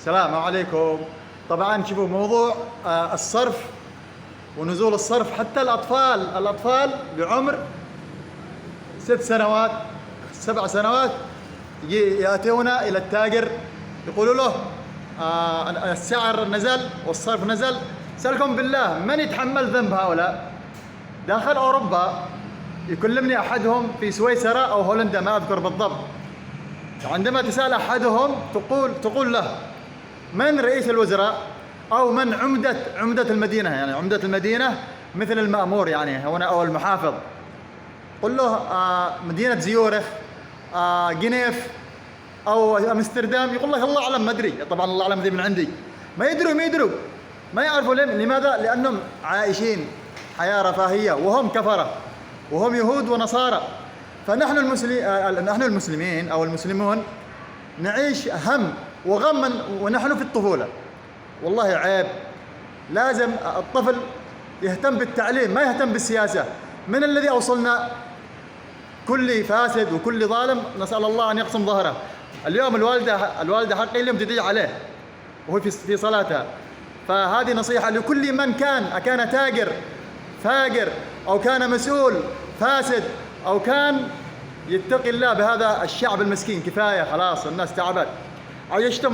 السلام عليكم. طبعا شوفوا موضوع الصرف ونزول الصرف، حتى الأطفال بعمر 6 سنوات 7 سنوات يأتون إلى التاجر يقولوا له السعر نزل والصرف نزل. سألكم بالله من يتحمل ذنب هؤلاء؟ داخل أوروبا يكلمني أحدهم في سويسرا أو هولندا ما أذكر بالضبط، عندما تسأل أحدهم تقول له من رئيس الوزراء أو من عمدة المدينة، يعني عمدة المدينة مثل المأمور يعني هنا أو المحافظ. قل له مدينة زيورخ، جنيف أو أمستردام، يقول لك الله أعلم ما أدري. طبعا الله أعلم ذي من عندي، ما يدروا ما يعرفوا. لماذا؟ لأنهم عايشين حياة رفاهية وهم كفرة وهم يهود ونصارى. فنحن المسلمين أو المسلمون نعيش هم وغم ونحن في الطفولة. والله عيب، لازم الطفل يهتم بالتعليم ما يهتم بالسياسة. من الذي أوصلنا؟ كل فاسد وكل ظالم نسأل الله أن يقسم ظهره. اليوم الوالدة حقي اليوم تدعي عليه وهو في صلاتها. فهذه نصيحة لكل من كان تاجر فاجر أو كان مسؤول فاسد أو كان يتقي الله بهذا الشعب المسكين. كفاية خلاص، الناس تعبت. عيشتم